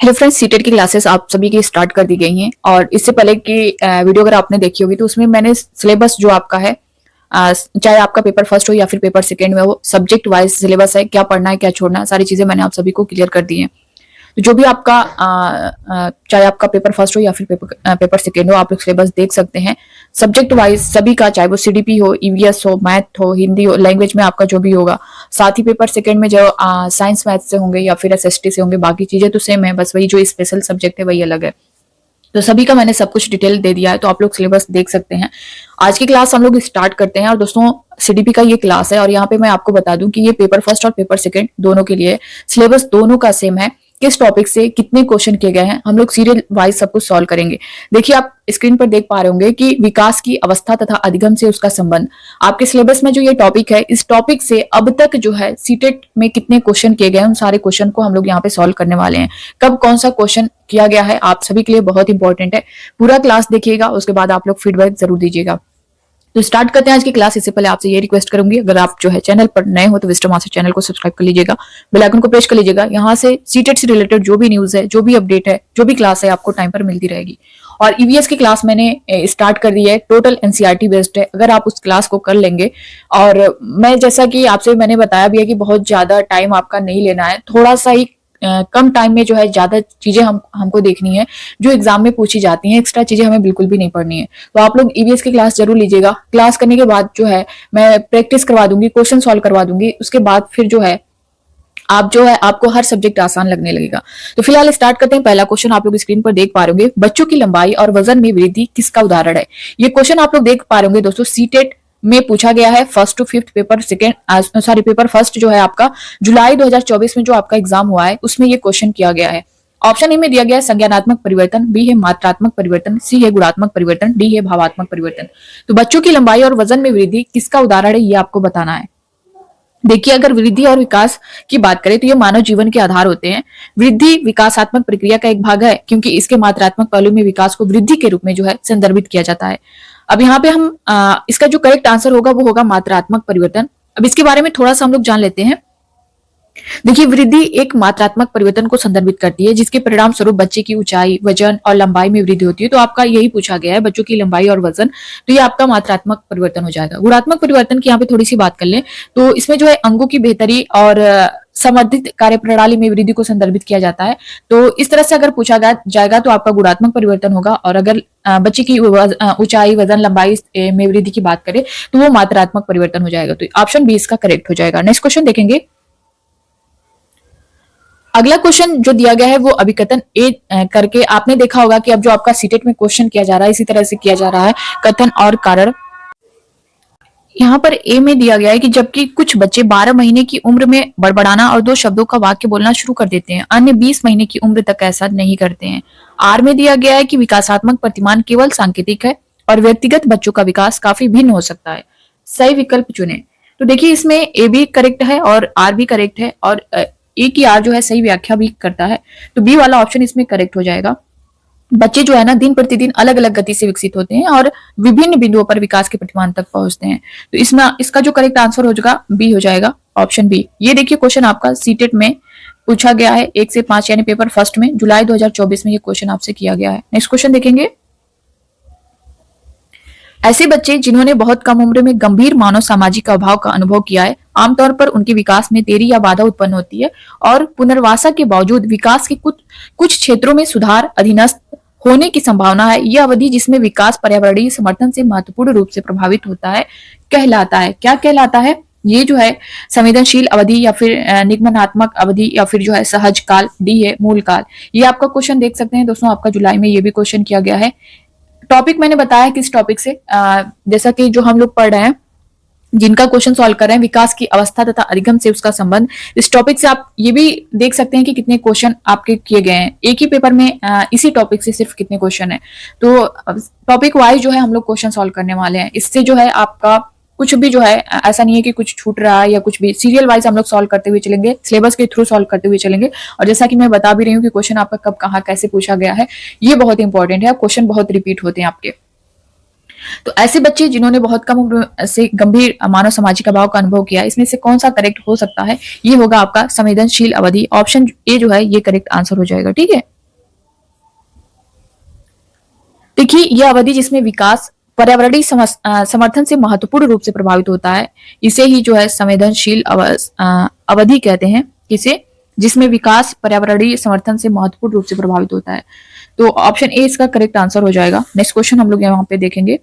Hello friends, CTET की classes आप सभी की स्टार्ट कर दी गई हैं। और इससे पहले की वीडियो अगर आपने देखी होगी तो उसमें मैंने सिलेबस जो आपका है, चाहे आपका पेपर फर्स्ट हो या फिर पेपर सेकंड में हो, सब्जेक्ट वाइज सिलेबस है, क्या पढ़ना है क्या छोड़ना है, सारी चीजें मैंने आप सभी को क्लियर कर दी हैं। तो जो भी आपका चाहे आपका पेपर फर्स्ट हो या फिर पेपर सेकेंड हो, आप लोग सिलेबस देख सकते हैं सब्जेक्ट वाइज सभी का, चाहे वो सीडीपी हो, ईवीएस हो, मैथ हो, हिंदी हो, लैंग्वेज में आपका जो भी होगा। साथ ही पेपर सेकेंड में जो साइंस मैथ से होंगे या फिर एसएसटी से होंगे, बाकी चीजें तो सेम है, बस वही जो स्पेशल सब्जेक्ट है वही अलग है। तो सभी का मैंने सब कुछ डिटेल दे दिया है, तो आप लोग सिलेबस देख सकते हैं। आज की क्लास हम लोग स्टार्ट करते हैं। और दोस्तों, सीडीपी का ये क्लास है और यहाँ पे मैं आपको बता दूं कि ये पेपर फर्स्ट और पेपर सेकंड दोनों के लिए सिलेबस दोनों का सेम है। किस टॉपिक से कितने क्वेश्चन किए गए हैं, हम लोग सीरियल वाइज सब कुछ सॉल्व करेंगे। देखिए, आप स्क्रीन पर देख पा रहे होंगे कि विकास की अवस्था तथा अधिगम से उसका संबंध। आपके सिलेबस में जो ये टॉपिक है, इस टॉपिक से अब तक जो है सीटेट में कितने क्वेश्चन किए गए हैं, उन सारे क्वेश्चन को हम लोग यहाँ पे सॉल्व करने वाले हैं। कब कौन सा क्वेश्चन किया गया है, आप सभी के लिए बहुत इंपॉर्टेंट है। पूरा क्लास देखिएगा, उसके बाद आप लोग फीडबैक जरूर दीजिएगा। तो स्टार्ट करते हैं आज की क्लास। इससे पहले आपसे ये रिक्वेस्ट करूंगी, अगर आप जो है चैनल पर नए हो तो विस्टम मास्टर चैनल को सब्सक्राइब कर लीजिएगा, बेल आइकन को प्रेस कर लीजिएगा। यहाँ से सीटेट से रिलेटेड जो भी न्यूज है, जो भी अपडेट है, जो भी क्लास है, आपको टाइम पर मिलती रहेगी। और ईवीएस की क्लास मैंने स्टार्ट कर दी है, टोटल एनसीईआरटी बेस्ड है। अगर आप उस क्लास को कर लेंगे, और मैं जैसा कि आपसे मैंने बताया भी है कि बहुत ज्यादा टाइम आपका नहीं लेना है, थोड़ा सा ही कम टाइम में जो है ज्यादा चीजें हमको देखनी है जो एग्जाम में पूछी जाती हैं। एक्स्ट्रा चीजें हमें बिल्कुल भी नहीं पढ़नी है। तो आप लोग ईवीएस की क्लास जरूर लीजिएगा। क्लास करने के बाद जो है मैं प्रैक्टिस करवा दूंगी, क्वेश्चन सॉल्व करवा दूंगी। उसके बाद फिर जो है आप जो है आपको हर सब्जेक्ट आसान लगने लगेगा। तो फिलहाल स्टार्ट करते हैं। पहला क्वेश्चन आप लोग स्क्रीन पर देख पा रहे होंगे, बच्चों की लंबाई और वजन में वृद्धि किसका उदाहरण है। ये क्वेश्चन आप लोग देख पा रहे होंगे दोस्तों, सीटेट में पूछा गया है। First to fifth paper second paper first जो है आपका जुलाई 2024 में जो आपका एग्जाम हुआ है, उसमें ये क्वेश्चन किया गया है। ऑप्शन ए में दिया गया है संज्ञानात्मक परिवर्तन, बी है मात्रात्मक परिवर्तन, सी है गुणात्मक परिवर्तन, डी है भावात्मक परिवर्तन। तो बच्चों की लंबाई और वजन में वृद्धि किसका उदाहरण है, ये आपको बताना है। देखिए, अगर वृद्धि और विकास की बात करें तो ये मानव जीवन के आधार होते हैं। वृद्धि विकासात्मक प्रक्रिया का एक भाग है, क्योंकि इसके मात्रात्मक पहलू में विकास को वृद्धि के रूप में जो है संदर्भित किया जाता है। अब यहाँ पे हम इसका जो करेक्ट आंसर होगा वो होगा मात्रात्मक परिवर्तन। अब इसके बारे में थोड़ा सा हम लोग जान लेते हैं। देखिए, वृद्धि एक मात्रात्मक परिवर्तन को संदर्भित करती है, जिसके परिणाम स्वरूप बच्चे की ऊंचाई, वजन और लंबाई में वृद्धि होती है। तो आपका यही पूछा गया है, बच्चों की लंबाई और वजन, तो ये आपका मात्रात्मक परिवर्तन हो जाएगा। गुणात्मक परिवर्तन की यहाँ पे थोड़ी सी बात कर लें तो इसमें जो है अंगों की बेहतरी और समर्थित कार्य प्रणाली में वृद्धि को संदर्भित किया जाता है। तो इस तरह से अगर पूछा जाएगा तो आपका गुणात्मक परिवर्तन होगा। और अगर बच्चे की ऊंचाई, वजन, लंबाई में वृद्धि की बात करें तो वो मात्रात्मक परिवर्तन हो जाएगा। तो ऑप्शन बी इसका करेक्ट हो जाएगा। नेक्स्ट क्वेश्चन देखेंगे। अगला क्वेश्चन जो दिया गया है वो अभिकथन ए करके, आपने देखा होगा कि अब जो आपका सीटेट में क्वेश्चन किया जा रहा है इसी तरह से किया जा रहा है, कथन और कारण। यहाँ पर ए में दिया गया है कि जबकि कुछ बच्चे 12 महीने की उम्र में बड़बड़ाना और 2 शब्दों का वाक्य बोलना शुरू कर देते हैं, अन्य 20 महीने की उम्र तक ऐसा नहीं करते हैं। आर में दिया गया है कि विकासात्मक प्रतिमान केवल सांकेतिक है और व्यक्तिगत बच्चों का विकास काफी भिन्न हो सकता है। सही विकल्प चुने। तो देखिए, इसमें ए भी करेक्ट है और आर भी करेक्ट है, और ए की आर जो है सही व्याख्या भी करता है। तो बी वाला ऑप्शन इसमें करेक्ट हो जाएगा। बच्चे जो है ना दिन प्रतिदिन अलग अलग गति से विकसित होते हैं और विभिन्न बिंदुओं पर विकास के प्रतिमान तक पहुंचते हैं। तो इसमें इसका जो करेक्ट आंसर हो जाएगा बी हो जाएगा, ऑप्शन बी। ये देखिए, क्वेश्चन आपका सीटेट में पूछा गया है 1 से 5 यानी पेपर फर्स्ट में जुलाई 2024 में ये क्वेश्चन आपसे किया गया है। नेक्स्ट क्वेश्चन देखेंगे। ऐसे बच्चे जिन्होंने बहुत कम उम्र में गंभीर मानव सामाजिक अभाव का अनुभव किया है, आमतौर पर उनके विकास में देरी या बाधा उत्पन्न होती है, और पुनर्वासा के बावजूद विकास के कुछ क्षेत्रों में सुधार अधीनस्थ होने की संभावना है। यह अवधि जिसमें विकास पर्यावरणीय समर्थन से महत्वपूर्ण रूप से प्रभावित होता है कहलाता है। क्या कहलाता है? ये जो है संवेदनशील अवधि, या फिर निगमनात्मक अवधि, या फिर जो है सहज काल। डी है मूल काल। ये आपका क्वेश्चन देख सकते हैं दोस्तों, आपका जुलाई में ये भी क्वेश्चन किया गया है। टॉपिक मैंने बताया किस टॉपिक से, जैसा कि जो हम लोग पढ़ रहे हैं, जिनका क्वेश्चन सॉल्व कर रहे हैं, विकास की अवस्था तथा अधिगम से उसका संबंध। इस टॉपिक से आप ये भी देख सकते हैं कि कितने क्वेश्चन आपके किए गए हैं एक ही पेपर में, इसी टॉपिक से सिर्फ कितने क्वेश्चन है। तो टॉपिक वाइज जो है हम लोग क्वेश्चन सॉल्व करने वाले हैं। इससे जो है आपका कुछ भी जो है ऐसा नहीं है कि कुछ छूट रहा है या कुछ भी, सीरियल वाइज हम लोग सॉल्व करते हुए चलेंगे, सिलेबस के थ्रू सॉल्व करते हुए चलेंगे। और जैसा कि मैं बता भी रही हूँ कि क्वेश्चन आपका कब कहाँ कैसे पूछा गया है, ये बहुत इंपॉर्टेंट है। क्वेश्चन बहुत रिपीट होते हैं आपके। तो ऐसे बच्चे जिन्होंने बहुत कम उम्र से गंभीर मानव सामाजिक अभाव का अनुभव किया, इसमें से कौन सा करेक्ट हो सकता है? ये होगा आपका संवेदनशील अवधि। ऑप्शन ए जो है ये करेक्ट आंसर हो जाएगा। ठीक है, देखिए, यह अवधि जिसमें विकास पर्यावरणीय समर्थन से महत्वपूर्ण रूप से प्रभावित होता है, इसे ही जो है संवेदनशील अवधि कहते हैं। किसे? जिसमें विकास पर्यावरणीय समर्थन से महत्वपूर्ण रूप से प्रभावित होता है। तो ऑप्शन ए इसका करेक्ट आंसर हो जाएगा। नेक्स्ट क्वेश्चन हम लोग यहाँ पे देखेंगे,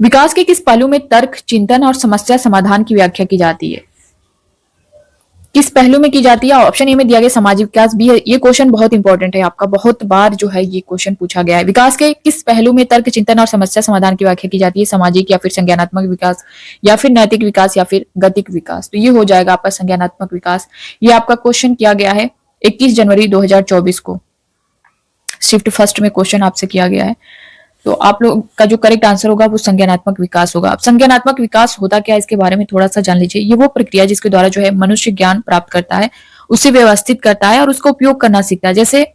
विकास के किस पहलू में तर्क, चिंतन और समस्या समाधान की व्याख्या की जाती है? किस पहलू में की जाती है? ऑप्शन ए में दिया गया सामाजिक विकास भी है। ये क्वेश्चन बहुत इंपॉर्टेंट है आपका, बहुत बार जो है ये क्वेश्चन पूछा गया है। विकास के किस पहलू में तर्क, चिंतन और समस्या समाधान की व्याख्या की जाती है? सामाजिक या फिर संज्ञानात्मक विकास या फिर नैतिक विकास या फिर गतिक विकास? तो ये हो जाएगा आपका संज्ञानात्मक विकास। ये आपका क्वेश्चन किया गया है 21 जनवरी 2024 को, शिफ्ट फर्स्ट में क्वेश्चन आपसे किया गया है। तो आप लोग का जो करेक्ट आंसर होगा वो संज्ञानात्मक विकास होगा। अब संज्ञानात्मक विकास होता क्या है, इसके बारे में थोड़ा सा जान लीजिए। ये वो प्रक्रिया जिसके द्वारा जो है मनुष्य ज्ञान प्राप्त करता है, उसे व्यवस्थित करता है और उसका उपयोग करना सीखता है। जैसे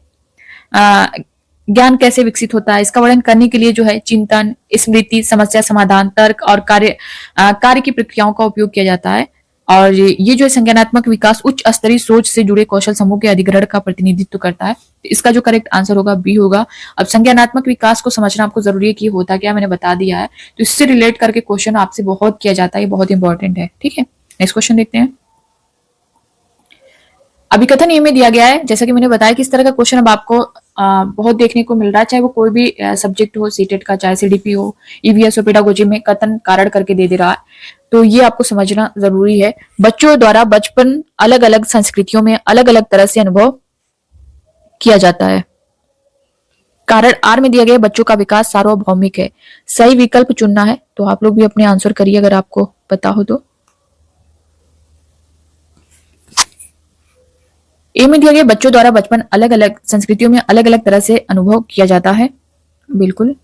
ज्ञान कैसे विकसित होता है, इसका वर्णन करने के लिए जो है चिंतन, स्मृति, समस्या समाधान, तर्क और कार्य की प्रक्रियाओं का उपयोग किया जाता है। और ये जो है संज्ञानात्मक विकास उच्च स्तरीय सोच से जुड़े कौशल समूह के अधिग्रहण का प्रतिनिधित्व करता है। तो इसका जो करेक्ट आंसर होगा बी होगा। अब संज्ञानात्मक विकास को समझना आपको जरूरी है कि होता क्या, मैंने बता दिया है। तो इससे रिलेट करके क्वेश्चन आपसे बहुत किया जाता है, ये बहुत इंपॉर्टेंट है। ठीक है, नेक्स्ट क्वेश्चन देखते हैं। अभिकथन ए में दिया गया है, जैसा कि मैंने बताया कि इस तरह का क्वेश्चन अब आपको बहुत देखने को मिल रहा है, चाहे वो कोई भी सब्जेक्ट हो, सीटेट का, चाहे सीडीपी हो, ईवीएस हो, पेडागोजी में कथन कारण करके दे रहा है। तो ये आपको समझना जरूरी है। बच्चों द्वारा बचपन अलग अलग संस्कृतियों में अलग अलग तरह से अनुभव किया जाता है। कारण आर में दिया गया बच्चों का विकास सार्वभौमिक है। सही विकल्प चुनना है, तो आप लोग भी अपने आंसर करिए अगर आपको पता हो तो। ए में दिया गया बच्चों द्वारा बचपन अलग अलग संस्कृतियों में अलग अलग तरह से अनुभव किया जाता है, बिल्कुल।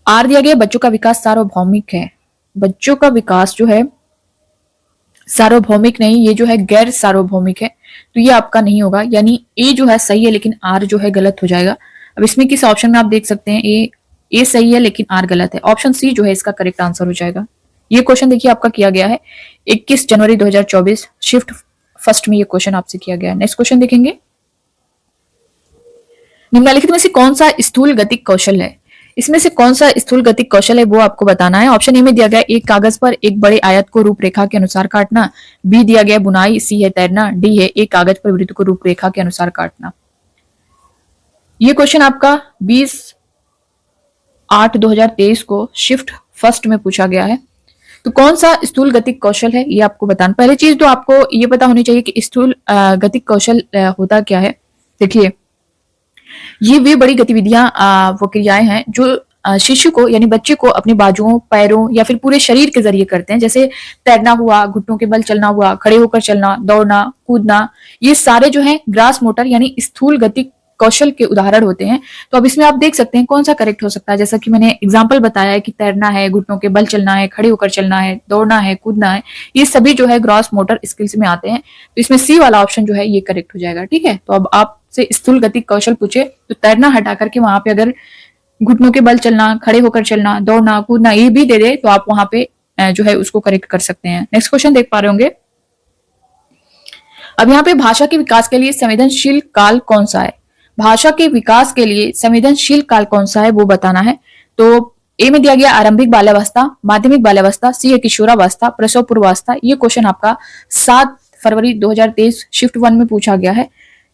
आर दिया गया बच्चों का विकास सार्वभौमिक है। बच्चों का विकास जो है सार्वभौमिक नहीं, ये जो है गैर सार्वभौमिक है। तो ये आपका नहीं होगा, यानी ए जो है सही है लेकिन आर जो है गलत हो जाएगा। अब इसमें किस ऑप्शन में आप देख सकते हैं, ए सही है लेकिन आर गलत है। ऑप्शन सी जो है इसका करेक्ट आंसर हो जाएगा। ये क्वेश्चन देखिए आपका किया गया है 21 जनवरी 2024, शिफ्ट फर्स्ट में ये क्वेश्चन आपसे किया गया है। नेक्स्ट क्वेश्चन देखेंगे, निम्नलिखित में से कौन सा स्थूल गतिक कौशल है? इसमें से कौन सा स्थूल गतिक कौशल है वो आपको बताना है। ऑप्शन ए में दिया गया एक कागज पर एक बड़े आयत को रूपरेखा के अनुसार काटना, बी दिया गया बुनाई, सी है तैरना, डी है एक कागज पर वृत्त को रूपरेखा के अनुसार काटना। ये क्वेश्चन आपका 20/8/2023 को शिफ्ट फर्स्ट में पूछा गया है। तो कौन सा स्थूल गतिक कौशल है ये आपको बताना। पहली चीज तो आपको ये पता होनी चाहिए कि स्थूल गतिक कौशल होता क्या है। देखिए, ये वे बड़ी गतिविधियां वो क्रियाएं हैं जो शिशु को यानी बच्चे को अपने बाजुओं, पैरों या फिर पूरे शरीर के जरिए करते हैं। जैसे तैरना हुआ, घुटनों के बल चलना हुआ, खड़े होकर चलना, दौड़ना, कूदना, ये सारे जो है ग्रास मोटर यानी स्थूल गतिक कौशल के उदाहरण होते हैं। तो अब इसमें आप देख सकते हैं कौन सा करेक्ट हो सकता है। जैसा कि मैंने एग्जांपल बताया है कि तैरना है, घुटनों के बल चलना है, खड़े होकर चलना है, दौड़ना है, कूदना है, ये सभी जो है ग्रॉस मोटर स्किल्स में आते हैं। तो इसमें सी वाला ऑप्शन जो है ये करेक्ट हो जाएगा। ठीक है, तो अब आपसे स्थूल गतिक कौशल पूछे तो तैरना हटा करके वहां पे अगर घुटनों के बल चलना, खड़े होकर चलना, दौड़ना, कूदना ये भी दे दे तो आप वहां पे जो है उसको करेक्ट कर सकते हैं। नेक्स्ट क्वेश्चन देख पा रहे होंगे। अब यहाँ पे भाषा के विकास के लिए संवेदनशील काल कौन सा है? भाषा के विकास के लिए संवेदनशील काल कौन सा है वो बताना है। तो ए में दिया गया आरंभिक बाल्यावस्था, माध्यमिक बाल्यावस्था, सी है किशोरावस्था, प्रसव पूर्वावस्था। ये क्वेश्चन आपका 7 फरवरी 2023 शिफ्ट 1 में पूछा गया है।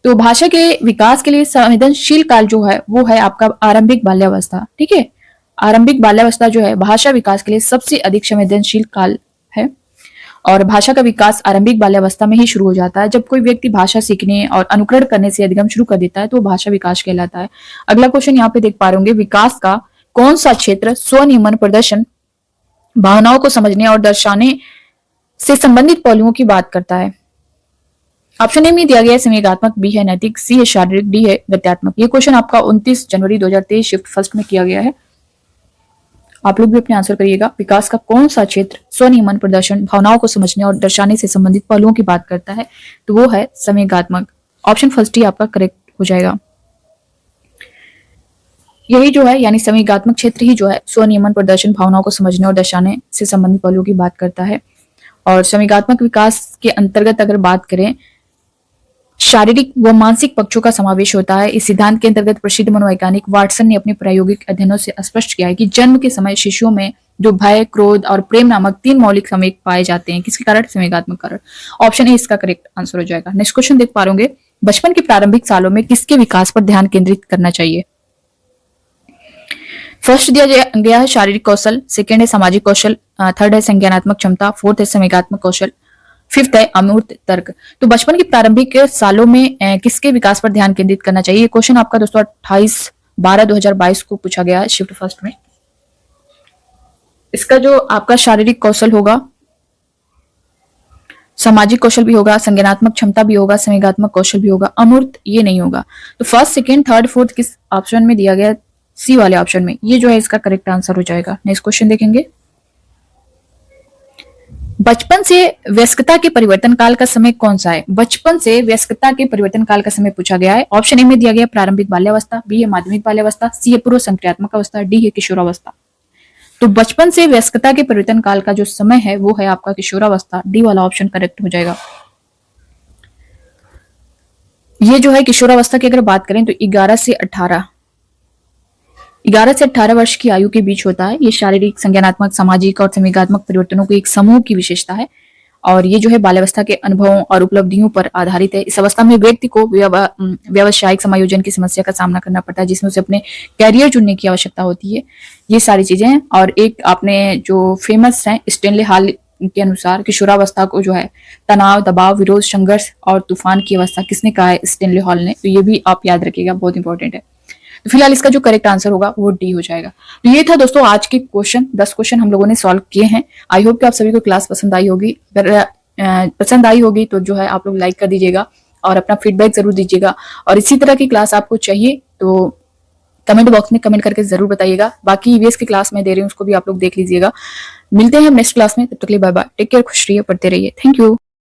तो भाषा के विकास के लिए संवेदनशील काल जो है वो है आपका आरंभिक बाल्यावस्था। ठीक है, आरंभिक बाल्यावस्था जो है भाषा विकास के लिए सबसे अधिक संवेदनशील काल है। और भाषा का विकास आरंभिक बाल्यावस्था में ही शुरू हो जाता है। जब कोई व्यक्ति भाषा सीखने और अनुकरण करने से अधिगम शुरू कर देता है तो भाषा विकास कहलाता है। अगला क्वेश्चन यहाँ पे देख पा रहे होंगे, विकास का कौन सा क्षेत्र स्वनियमन, प्रदर्शन, भावनाओं को समझने और दर्शाने से संबंधित पहलुओं की बात करता है? ऑप्शन ए में दिया गया है संवेगात्मक, बी है नैतिक, सी है शारीरिक, डी है गत्यात्मक। ये क्वेश्चन आपका 29 जनवरी 2023 शिफ्ट फर्स्ट में किया गया है। आप लोग भी अपने आंसर करिएगा। विकास का कौन सा क्षेत्र स्वनियमन, प्रदर्शन, भावनाओं को समझने और दर्शाने से संबंधित पहलुओं की बात करता है? तो वो है संवेगात्मक। ऑप्शन फर्स्ट ही आपका करेक्ट हो जाएगा। यही जो है यानी संवेगात्मक क्षेत्र ही जो है स्वनियमन, प्रदर्शन, भावनाओं को समझने और दर्शाने से संबंधित पहलुओं की बात करता है। और संवेगात्मक विकास के अंतर्गत अगर बात करें शारीरिक व मानसिक पक्षों का समावेश होता है। इस सिद्धांत के अंतर्गत प्रसिद्ध मनोवैज्ञानिक वाटसन ने अपने प्रायोगिक अध्ययनों से स्पष्ट किया है कि जन्म के समय शिशुओं में जो भय, क्रोध और प्रेम नामक 3 मौलिक संवेग पाए जाते हैं। किसके कारण? संवेगात्मक कारण। ऑप्शन ए इसका करेक्ट आंसर हो जाएगा। नेक्स्ट क्वेश्चन देख पा रहे, बचपन के प्रारंभिक सालों में किसके विकास पर ध्यान केंद्रित करना चाहिए? फर्स्ट दिया गया है शारीरिक कौशल, सेकेंड है सामाजिक कौशल, थर्ड है संज्ञानात्मक क्षमता, फोर्थ है संवेगात्मक कौशल, फिफ्थ है अमूर्त तर्क। तो बचपन के प्रारंभिक सालों में किसके विकास पर ध्यान केंद्रित करना चाहिए? ये क्वेश्चन आपका दोस्तों 28/12/2022 को पूछा गया है शिफ्ट फर्स्ट में। इसका जो आपका शारीरिक कौशल होगा, सामाजिक कौशल भी होगा, संज्ञानात्मक क्षमता भी होगा, संवेगात्मक कौशल भी होगा, अमूर्त ये नहीं होगा। तो फर्स्ट, सेकेंड, थर्ड, फोर्थ किस ऑप्शन में दिया गया? सी वाले ऑप्शन में। ये जो है इसका करेक्ट आंसर हो जाएगा। नेक्स्ट क्वेश्चन देखेंगे, बचपन से वयस्कता के परिवर्तन काल का समय कौन सा है? बचपन से वयस्कता के परिवर्तन काल का समय पूछा गया है। ऑप्शन ए में दिया गया प्रारंभिक बाल्यावस्था, बी है माध्यमिक बाल्यावस्था, सी है पूर्व संक्रियात्मक अवस्था, डी है किशोरावस्था। तो बचपन से वयस्कता के परिवर्तन काल का जो समय है वो है आपका किशोरावस्था। डी वाला ऑप्शन करेक्ट हो जाएगा। ये जो है किशोरावस्था की अगर बात करें तो 11 से 18 वर्ष की आयु के बीच होता है। ये शारीरिक, संज्ञानात्मक, सामाजिक और संवेगात्मक परिवर्तनों के एक समूह की विशेषता है और ये जो है बाल्यावस्था के अनुभवों और उपलब्धियों पर आधारित है। इस अवस्था में व्यक्ति को व्यावसायिक समायोजन की समस्या का सामना करना पड़ता है, जिसमें उसे अपने कैरियर चुनने की आवश्यकता होती है। ये सारी चीजें हैं। और एक आपने जो फेमस है स्टेनले हॉल के अनुसार किशोरावस्था को जो है तनाव, दबाव, विरोध, संघर्ष और तूफान की अवस्था किसने कहा है? स्टेनले हॉल ने। तो ये भी आप याद रखिएगा, बहुत इंपॉर्टेंट है। तो फिलहाल इसका जो करेक्ट आंसर होगा वो डी हो जाएगा। तो ये था दोस्तों आज के क्वेश्चन, 10 क्वेश्चन हम लोगों ने सॉल्व किए हैं। आई होप कि आप सभी को क्लास पसंद आई होगी। अगर पसंद आई होगी तो जो है आप लोग लाइक कर दीजिएगा और अपना फीडबैक जरूर दीजिएगा। और इसी तरह की क्लास आपको चाहिए तो कमेंट बॉक्स में कमेंट करके जरूर बताइएगा। बाकी ईवीएस की क्लास में दे रही हूँ, उसको भी आप लोग देख लीजिएगा। मिलते हैं नेक्स्ट क्लास में, तब तक के लिए बाय बाय, टेक केयर, खुश रहिए, पढ़ते रहिए। Thank you.